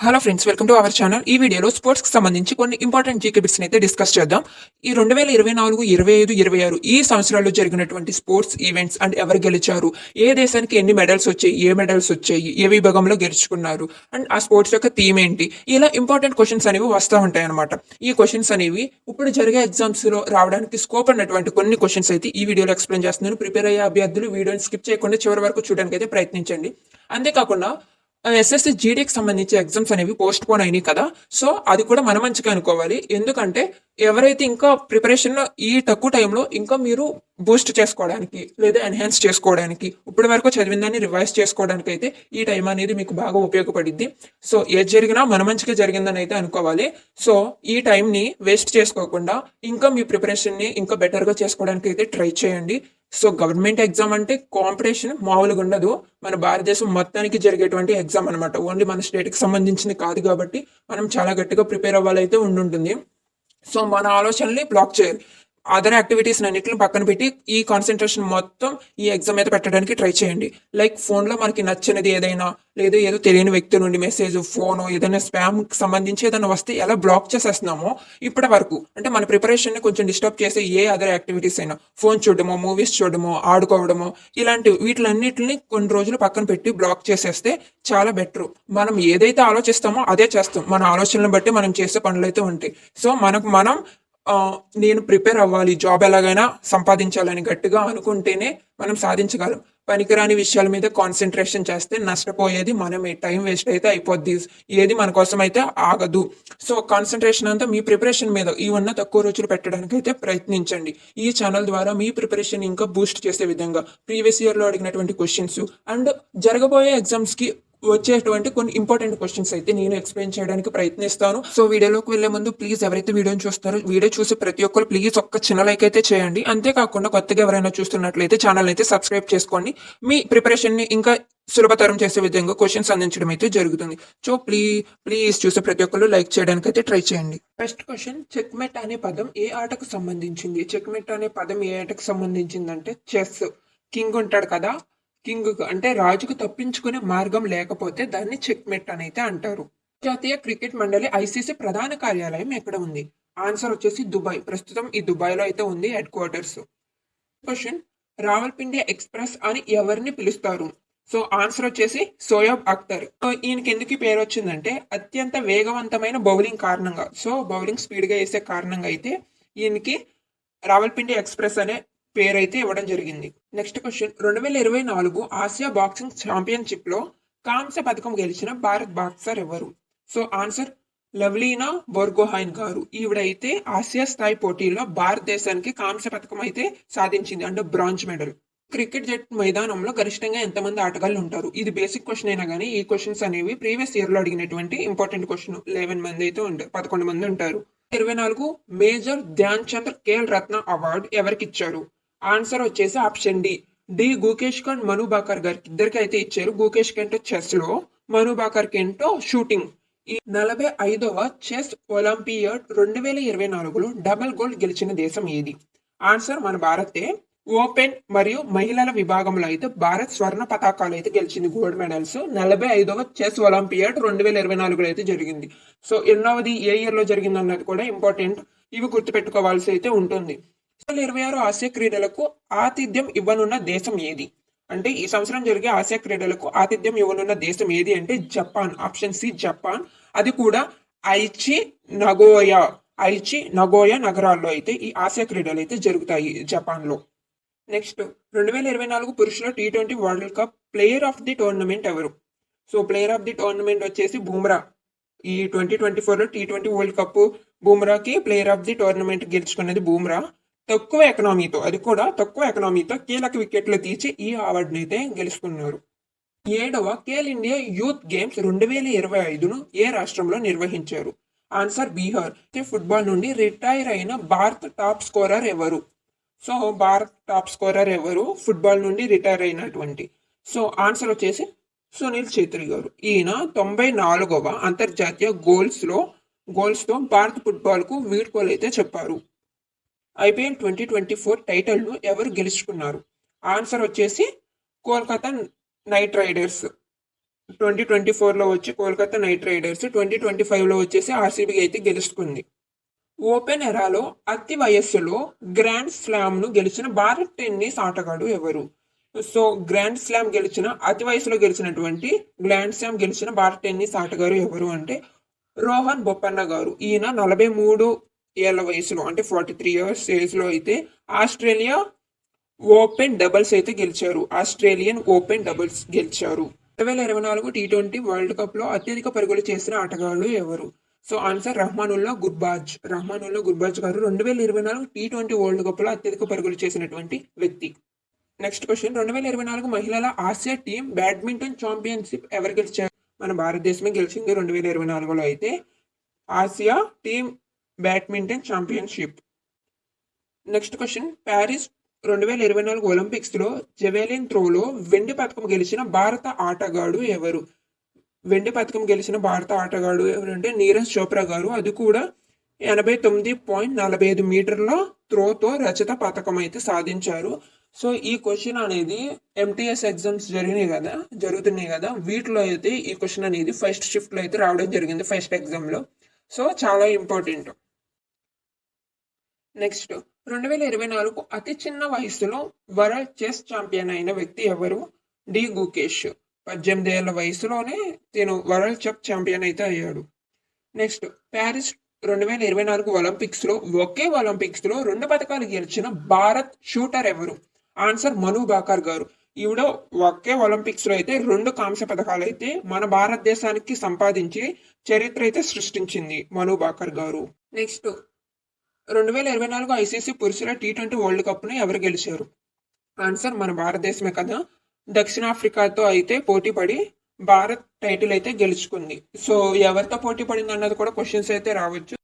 Hello friends, welcome to our channel. ఈ వీడియోలో స్పోర్ట్స్కి సంబంధించి కొన్ని ఇంపార్టెంట్ జీకే బిట్స్ అయితే డిస్కస్ చేద్దాం. ఈ 2024, 25, 26 ఈ సంవత్సరాల్లో జరిగినటువంటి స్పోర్ట్స్ ఈవెంట్స్ అండ్ ఎవరు గెలిచారు, ఏ దేశానికి ఎన్ని మెడల్స్ వచ్చాయి, ఏ మెడల్స్ వచ్చాయి, ఏ విభాగంలో గెలుచుకున్నారు, అండ్ ఆ స్పోర్ట్స్ యొక్క థీమ్ ఏంటి, ఇలా ఇంపార్టెంట్ క్వశ్చన్స్ అనేవి వస్తూ ఉంటాయి అనమాట. ఈ క్వశ్చన్స్ అనేవి ఇప్పుడు జరిగే ఎగ్జామ్స్ లో రావడానికి స్కోప్ ఉన్నటువంటి కొన్ని క్వశ్చన్స్ అయితే ఈ వీడియోలో ఎక్స్ప్లెయిన్ చేస్తున్నాను. ప్రిపేర్ అయ్యే అభ్యర్థులు వీడియోని స్కిప్ చేయకుండా చివరి వరకు చూడడానికి అయితే ప్రయత్నించండి. అంతేకాకుండా ఎస్ఎస్సి జీడీకి సంబంధించి ఎగ్జామ్స్ అనేవి పోస్ట్ పోన్ అయినాయి కదా, సో అది కూడా మన మంచిగా అనుకోవాలి. ఎందుకంటే ఎవరైతే ఇంకా ప్రిపరేషన్ ఈ తక్కువ టైంలో ఇంకా మీరు బూస్ట్ చేసుకోవడానికి లేదా ఎన్హాన్స్ చేసుకోవడానికి ఇప్పటి వరకు చదివిన దాన్ని రివైజ్ చేసుకోవడానికి అయితే ఈ టైం అనేది మీకు బాగా ఉపయోగపడిద్ది. సో ఏది జరిగినా మన మంచిగా జరిగిందని అయితే అనుకోవాలి. సో ఈ టైంని వేస్ట్ చేసుకోకుండా ఇంకా మీ ప్రిపరేషన్ని ఇంకా బెటర్గా చేసుకోవడానికి అయితే ట్రై చేయండి. సో గవర్నమెంట్ ఎగ్జామ్ అంటే కాంపిటీషన్ మామూలుగా ఉండదు. మన భారతదేశం మొత్తానికి జరిగేటువంటి ఎగ్జామ్ అనమాట. ఓన్లీ మన స్టేట్కి సంబంధించింది కాదు కాబట్టి మనం చాలా గట్టిగా ప్రిపేర్ అవ్వాలైతే ఉండుంటుంది. సో మన ఆలోచనల్ని బ్లాక్ చేయాలి. అదర్ యాక్టివిటీస్ అన్నింటిని పక్కన పెట్టి ఈ కాన్సన్ట్రేషన్ మొత్తం ఈ ఎగ్జామ్ మీద పెట్టడానికి ట్రై చేయండి. లైక్ ఫోన్లో మనకి నచ్చినది ఏదైనా, లేదా ఏదో తెలియని వ్యక్తి నుండి మెసేజ్, ఫోన్ ఏదైనా స్పామ్కి సంబంధించి ఏదైనా వస్తే ఎలా బ్లాక్ చేసేస్తున్నామో ఇప్పటి వరకు, అంటే మన ప్రిపరేషన్ని కొంచెం డిస్టర్బ్ చేసే ఏ అదర్ యాక్టివిటీస్ అయినా, ఫోన్ చూడడమో, మూవీస్ చూడడమో, ఆడుకోవడమో, ఇలాంటివి వీటిలన్నిటిని కొన్ని రోజులు పక్కన పెట్టి బ్లాక్ చేసేస్తే చాలా బెటర్. మనం ఏదైతే ఆలోచిస్తామో అదే చేస్తాం. మన ఆలోచనలను బట్టి మనం చేసే పనులు అయితే ఉంటాయి. సో మనం నేను ప్రిపేర్ అవ్వాలి, జాబ్ ఎలాగైనా సంపాదించాలని గట్టిగా అనుకుంటేనే మనం సాధించగలం. పనికిరాని విషయాల మీద కాన్సన్ట్రేషన్ చేస్తే నష్టపోయేది మనమే. టైం వేస్ట్ అయితే అయిపోద్ది, ఏది మన కోసం అయితే ఆగదు. సో కాన్సన్ట్రేషన్ అంతా మీ ప్రిపరేషన్ మీద ఈ ఉన్న తక్కువ రోజులు పెట్టడానికి అయితే ప్రయత్నించండి. ఈ ఛానల్ ద్వారా మీ ప్రిపరేషన్ ఇంకా బూస్ట్ చేసే విధంగా ప్రీవియస్ ఇయర్లో అడిగినటువంటి క్వశ్చన్స్ అండ్ జరగబోయే ఎగ్జామ్స్కి వచ్చేటువంటి కొన్ని ఇంపార్టెంట్ క్వశ్చన్స్ అయితే నేను ఎక్స్ప్లెయిన్ చేయడానికి ప్రయత్నిస్తాను. సో వీడియోలోకి వెళ్లే ముందు ప్లీజ్ ఎవరైతే వీడియోని చూస్తారో, వీడియో చూసి ప్రతి ఒక్కరు ప్లీజ్ ఒక్క చిన్న లైక్ అయితే చేయండి. అంతేకాకుండా కొత్తగా ఎవరైనా చూస్తున్నట్లయితే ఛానల్ అయితే సబ్స్క్రైబ్ చేసుకోండి. మీ ప్రిపరేషన్ ని ఇంకా సులభతరం చేసే విధంగా క్వశ్చన్స్ అందించడం అయితే జరుగుతుంది. సో ప్లీజ్ చూసే ప్రతి ఒక్కరు లైక్ చేయడానికి అయితే ట్రై చేయండి. ఫస్ట్ క్వశ్చన్, చెక్మెట్ అనే పదం ఏ ఆటకు సంబంధించింది? చెక్మెట్ అనే పదం ఏ ఆటకు సంబంధించిందంటే చెస్. కింగ్ ఉంటాడు కదా, కింగ్ అంటే రాజుకు తప్పించుకునే మార్గం లేకపోతే దాన్ని చెక్మెట్ అని అయితే అంటారు. జాతీయ క్రికెట్ మండలి ఐసీసీ ప్రధాన కార్యాలయం ఎక్కడ ఉంది? ఆన్సర్ వచ్చేసి దుబాయ్. ప్రస్తుతం ఈ దుబాయ్ లో అయితే ఉంది head quarters. Question, Rawalpindi express అని ఎవరిని పిలుస్తారు? సో ఆన్సర్ వచ్చేసి సోయబ్ అఖ్తర్. ఈయనకి ఎందుకు పేరు వచ్చిందంటే అత్యంత వేగవంతమైన బౌలింగ్ కారణంగా, సో బౌలింగ్ స్పీడ్ గా వేసే కారణంగా అయితే ఈయనకి రావల్పిండి ఎక్స్ప్రెస్ అనే పేరైతే ఇవ్వడం జరిగింది. Next question, 2024 Asia boxing championship లో కాంస్య పథకం గెలిచిన భారత్ బాక్సర్ ఎవరు? సో ఆన్సర్ లవ్లీనా బోర్గోహైన్ గారు. ఈవిడైతే ఆసియా స్థాయి పోటీల్లో భారతదేశానికి కాంస్య పథకం అయితే సాధించింది, అంటే బ్రాంజ్ మెడల్. క్రికెట్ జట్టు మైదానంలో గరిష్టంగా ఎంతమంది ఆటగాళ్ళు ఉంటారు? ఇది బేసిక్ క్వశ్చన్ అయినా కానీ ఈ క్వశ్చన్స్ అనేవి ప్రీవియస్ ఇయర్ లో అడిగినటువంటి ఇంపార్టెంట్ క్వశ్చన్. 11 మంది అయితే ఉంటారు, 11 మంది ఉంటారు. 24 మేజర్ ధ్యాన్ చంద్ర ఖేల్ రత్న అవార్డు ఎవరికి ఇచ్చారు? ఆన్సర్ వచ్చేసి ఆప్షన్ డి గుకేష్ ఖండ్, మను బాకర్ గారికి ఇద్దరికి అయితే ఇచ్చారు. గుకేష్ ఖండ్ చెస్ లో, మను బాకర్ ఏంటో షూటింగ్. ఈ 45వ చెస్ ఒలింపియాడ్ 2024లో డబుల్ గోల్డ్ గెలిచిన దేశం ఏది? ఆన్సర్ మన భారతే. ఓపెన్ మరియు మహిళల విభాగంలో అయితే భారత్ స్వర్ణ పతాకాలు అయితే గెలిచింది, గోల్డ్ మెడల్స్. 45వ చెస్ ఒలింపియాడ్ 2024లో అయితే జరిగింది. సో ఎన్నోది ఏ ఇయర్ లో జరిగింది అన్నది కూడా ఇంపార్టెంట్, ఇవి గుర్తుపెట్టుకోవాల్సి అయితే ఉంటుంది. 2026 ఆసియా క్రీడలకు ఆతిథ్యం ఇవ్వనున్న దేశం ఏది? అంటే ఈ సంవత్సరం జరిగే ఆసియా క్రీడలకు ఆతిథ్యం ఇవ్వనున్న దేశం ఏది అంటే జపాన్. Option C Japan. అది కూడా ఐచి నగోయా నగరాల్లో అయితే ఈ ఆసియా క్రీడలు అయితే జరుగుతాయి జపాన్ లో. నెక్స్ట్, 2024 పురుషుల T20 world cup player of the tournament ఎవరు? So player of the tournament వచ్చేసి బూమ్రా. ఈ 2024లో T20 వరల్డ్ కప్ బూమ్రాకి ప్లేయర్ ఆఫ్ ది టోర్నమెంట్ గెలుచుకున్నది బూమ్రా. తక్కువ ఎకనామీతో కీలక వికెట్లు తీర్చి ఈ అవార్డుని అయితే గెలుచుకున్నారు. 7వ ఖేల్ ఇండియా యూత్ గేమ్స్ 2025ను ఏ రాష్ట్రంలో నిర్వహించారు? ఆన్సర్ బీహార్. ఫుట్బాల్ నుండి రిటైర్ అయిన భారత్ టాప్ స్కోరర్ ఎవరు? సో భారత్ టాప్ స్కోరర్ ఎవరు ఫుట్బాల్ నుండి రిటైర్ అయినటువంటి? సో ఆన్సర్ వచ్చేసి సునీల్ ఛేత్రి గారు. ఈయన 94వ అంతర్జాతీయ గోల్స్తో భారత ఫుట్బాల్ కు వీడ్కోలు అయితే చెప్పారు. ఐపీఎల్ 2024 టైటిల్ను ఎవరు గెలుచుకున్నారు? ఆన్సర్ వచ్చేసి కోల్కతా నైట్ రైడర్స్. 2024లో వచ్చి కోల్కతా నైట్ రైడర్స్, 2025లో వచ్చేసి ఆర్సీబీ అయితే గెలుచుకుంది. ఓపెన్ ఎరాలో అతి వయస్సులో గ్రాండ్ స్లామ్ ను గెలిచిన భారత్ టెన్నిస్ ఆటగాడు ఎవరు? సో గ్రాండ్ స్లామ్ గెలిచిన అతి వయసులో గెలిచినటువంటి గ్రాండ్ స్లామ్ గెలిచిన భారత్ టెన్నిస్ ఆటగారు ఎవరు అంటే రోహన్ బొపన్న గారు. ఈయన 43 ఏళ్ల వయసులో అంటే 43 ఇయర్స్ ఏజ్ లో అయితే ఆస్ట్రేలియా ఓపెన్ డబుల్స్ అయితే గెలిచారు. ఆస్ట్రేలియన్ ఓపెన్ డబుల్స్ గెలిచారు. 2024 టీ20 వరల్డ్ కప్ లో అత్యధిక పరుగులు చేసిన ఆటగాళ్లు ఎవరు? So answer Rahmanullah Gurbaz. రహమానుల్లా గుర్బాజ్ గారు 2024 టీ20 వరల్డ్ కప్ లో అత్యధిక పరుగులు చేసినటువంటి వ్యక్తి. నెక్స్ట్ క్వశ్చన్, 2024 మహిళల ఆసియా టీమ్ బ్యాడ్మింటన్ ఛాంపియన్షిప్ ఎవరు గెలిచారు? మన భారతదేశమే గెలిచింది 2024లో అయితే Asia team badminton championship. Next question, Paris 2024 Olympics లో జెవెలిన్ త్రోలో వెండి పథకం గెలిచిన భారత ఆటగాడు ఎవరు? వెండి పథకం గెలిచిన భారత ఆటగాడు ఎవరంటే నీరజ్ చోప్రా గారు. అది కూడా 89.45 మీటర్ల త్రోతో రజత పథకం అయితే సాధించారు. సో ఈ క్వశ్చన్ అనేది ఎంటీఎస్ ఎగ్జామ్స్ జరుగుతున్నాయి కదా, వీటిలో అయితే ఈ క్వశ్చన్ అనేది ఫస్ట్ షిఫ్ట్ లో అయితే రావడం జరిగింది, ఫస్ట్ ఎగ్జామ్ లో. సో చాలా ఇంపార్టెంట్. నెక్స్ట్, 2024 అతి చిన్న వయసులో వరల్డ్ చెస్ ఛాంపియన్ అయిన వ్యక్తి ఎవరు? డి గుకేష్. 18 ఏళ్ల వయసులోనే తిను వరల్డ్ చెస్ ఛాంపియన్ అయితే అయ్యాడు. నెక్స్ట్, ప్యారిస్ 2024 ఒలింపిక్స్ లో ఒకే ఒలింపిక్స్ లో 2 పథకాలు గెలిచిన భారత్ షూటర్ ఎవరు? ఆన్సర్ మను బాకర్ గారు. ఈవిడ ఒకే ఒలింపిక్స్ లో అయితే 2 కాంస్య పథకాలు అయితే మన భారతదేశానికి సంపాదించి చరిత్ర అయితే సృష్టించింది మను బాకర్ గారు. నెక్స్ట్, 2024 ఐసీసీ పురుషుల టీ20 వరల్డ్ కప్ ను ఎవరు గెలిచారు? ఆన్సర్ మన భారతదేశమే కదా. దక్షిణాఫ్రికాతో అయితే పోటీ పడి భారత్ టైటిల్ అయితే గెలుచుకుంది. సో ఎవరితో పోటీ పడింది అన్నది కూడా క్వశ్చన్స్ అయితే రావచ్చు.